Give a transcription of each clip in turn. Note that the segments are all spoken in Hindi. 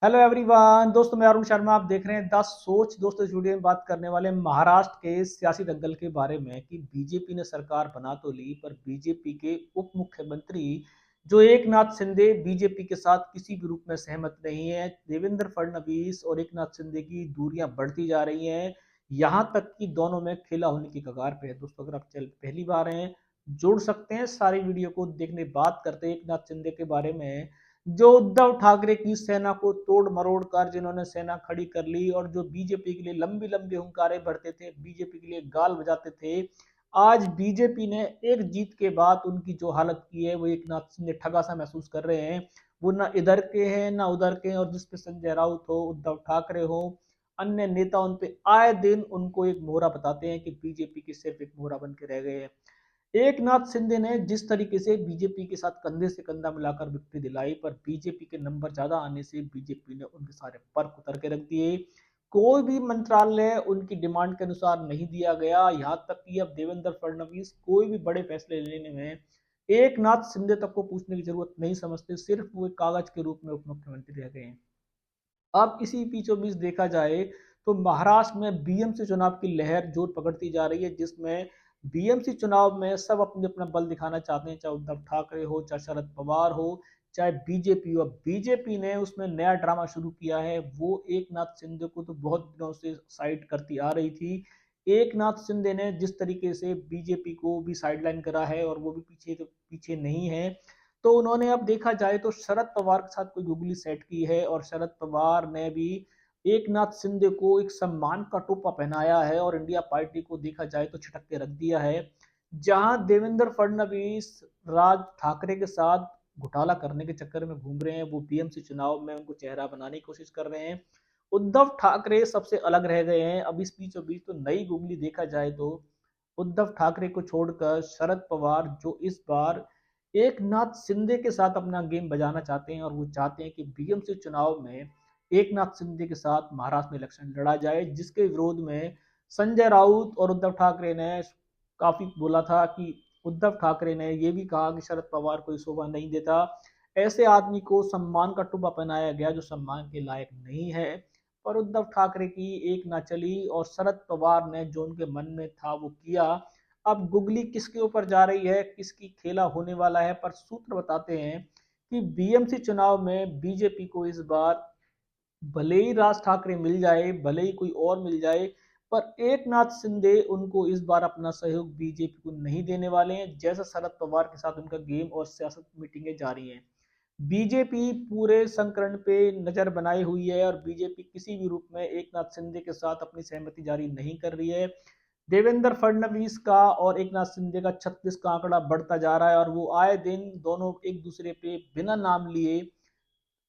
हेलो एवरीवन दोस्तों, मैं अरुण शर्मा। आप देख रहे हैं द सोच। दोस्तों, इस वीडियो में बात करने वाले हैं महाराष्ट्र के सियासी दंगल के बारे में कि बीजेपी ने सरकार बना तो ली, पर बीजेपी के उप मुख्यमंत्री जो एकनाथ शिंदे बीजेपी के साथ किसी भी रूप में सहमत नहीं है। देवेंद्र फडणवीस और एकनाथ शिंदे की दूरियां बढ़ती जा रही हैं, यहां तक कि दोनों में खेला होने की कगार पे है। दोस्तों, अगर आप चैनल पे पहली बार हैं, जुड़ सकते हैं। सारी वीडियो को देखने बात करते हैं एकनाथ शिंदे के बारे में, जो उद्धव ठाकरे की सेना को तोड़ मरोड़ कर जिन्होंने सेना खड़ी कर ली और जो बीजेपी के लिए लंबी लंबी हुंकारे भरते थे, बीजेपी के लिए गाल बजाते थे, आज बीजेपी ने एक जीत के बाद उनकी जो हालत की है वो एक नाथ सिंह ठगा सा महसूस कर रहे हैं। वो ना इधर के हैं ना उधर के हैं, और जिसपे संजय राउत हो, उद्धव ठाकरे हो, अन्य नेता उन पे आए दिन उनको एक मोहरा बताते हैं कि बीजेपी की सिर्फ एक मोहरा बन के रह गए हैं। एकनाथ शिंदे ने जिस तरीके से बीजेपी के साथ कंधे से कंधा मिलाकर विक्ट्री दिलाई, पर बीजेपी के नंबर ज्यादा आने से बीजेपी ने उनके सारे पर उतर के रख दिए। कोई भी मंत्रालय उनकी डिमांड के अनुसार नहीं दिया गया। यहाँ तक कि अब देवेंद्र फडणवीस कोई भी बड़े फैसले लेने में एक नाथ शिंदे तक को पूछने की जरूरत नहीं समझते, सिर्फ वो एक कागज के रूप में उप मुख्यमंत्री रह गए हैं। अब इसी बीचों बीच देखा जाए तो महाराष्ट्र में बीएमसी चुनाव की लहर जोर पकड़ती जा रही है, जिसमें बीएमसी चुनाव में सब अपने अपना बल दिखाना चाहते हैं, चाहे उद्धव ठाकरे हो, चाहे शरद पवार हो, चाहे बीजेपी हो। बीजेपी ने उसमें नया ड्रामा शुरू किया है। वो एक नाथ शिंदे को तो बहुत दिनों से साइड करती आ रही थी। एक नाथ शिंदे ने जिस तरीके से बीजेपी को भी साइडलाइन करा है और वो भी पीछे तो पीछे नहीं है, तो उन्होंने अब देखा जाए तो शरद पवार के साथ कोई गुगली सेट की है, और शरद पवार ने भी एक नाथ शिंदे को एक सम्मान का टोपा पहनाया है और इंडिया पार्टी को देखा जाए तो छिटक के रख दिया है। जहां देवेंद्र फडणवीस राज ठाकरे के साथ घोटाला करने के चक्कर में घूम रहे हैं, वो बीएमसी चुनाव में उनको चेहरा बनाने की कोशिश कर रहे हैं। उद्धव ठाकरे सबसे अलग रह गए हैं। अब इस बीचों बीच तो नई गुगली देखा जाए तो उद्धव ठाकरे को छोड़कर शरद पवार जो इस बार एक नाथ शिंदे के साथ अपना गेम बजाना चाहते हैं, और वो चाहते हैं कि बीएमसी चुनाव में एक नाथ शिंदे के साथ महाराष्ट्र में इलेक्शन लड़ा जाए, जिसके विरोध में संजय राउत और उद्धव ठाकरे ने काफी बोला था कि उद्धव ठाकरे ने यह भी कहा कि शरद पवार को शोभा नहीं देता, ऐसे आदमी को सम्मान का टुबा पहनाया गया जो सम्मान के लायक नहीं है। पर उद्धव ठाकरे की एक ना चली और शरद पवार ने जो उनके मन में था वो किया। अब गुगली किसके ऊपर जा रही है, किसकी खेला होने वाला है, पर सूत्र बताते हैं कि बीएमसी चुनाव में बीजेपी को इस बार भले ही राज ठाकरे मिल जाए, भले ही कोई और मिल जाए, पर एक नाथ शिंदे उनको इस बार अपना सहयोग बीजेपी को नहीं देने वाले हैं, जैसा शरद पवार के साथ उनका गेम और सियासत मीटिंगें जारी हैं। बीजेपी पूरे संकरण पे नजर बनाई हुई है और बीजेपी किसी भी रूप में एक नाथ शिंदे के साथ अपनी सहमति जारी नहीं कर रही है। देवेंद्र फडणवीस का और एक नाथ शिंदे का 36 का आंकड़ा बढ़ता जा रहा है, और वो आए दिन दोनों एक दूसरे पे बिना नाम लिए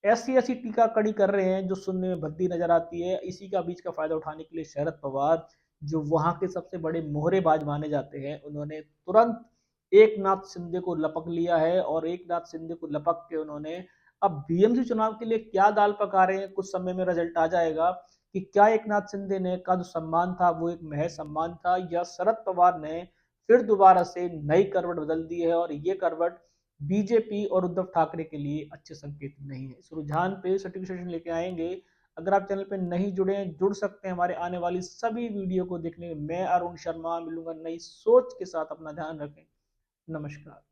ऐसी ऐसी टीका कड़ी कर रहे हैं जो सुनने में भद्दी नजर आती है। इसी का बीच का फायदा उठाने के लिए शरद पवार, जो वहां के सबसे बड़े मोहरेबाज माने जाते हैं, उन्होंने तुरंत एक नाथ शिंदे को लपक लिया है, और एक नाथ शिंदे को लपक के उन्होंने अब बीएमसी चुनाव के लिए क्या दाल पका रहे हैं, कुछ समय में रिजल्ट आ जाएगा कि क्या एक नाथ शिंदे ने का जो सम्मान था वो एक महज सम्मान था, या शरद पवार ने फिर दोबारा से नई करवट बदल दी है, और ये करवट बीजेपी और उद्धव ठाकरे के लिए अच्छे संकेत नहीं है। इस रुझान पे सर्टिफिकेशन लेके आएंगे। अगर आप चैनल पे नहीं जुड़े हैं, जुड़ सकते हैं हमारे आने वाली सभी वीडियो को देखने में। मैं अरुण शर्मा मिलूंगा नई सोच के साथ। अपना ध्यान रखें। नमस्कार।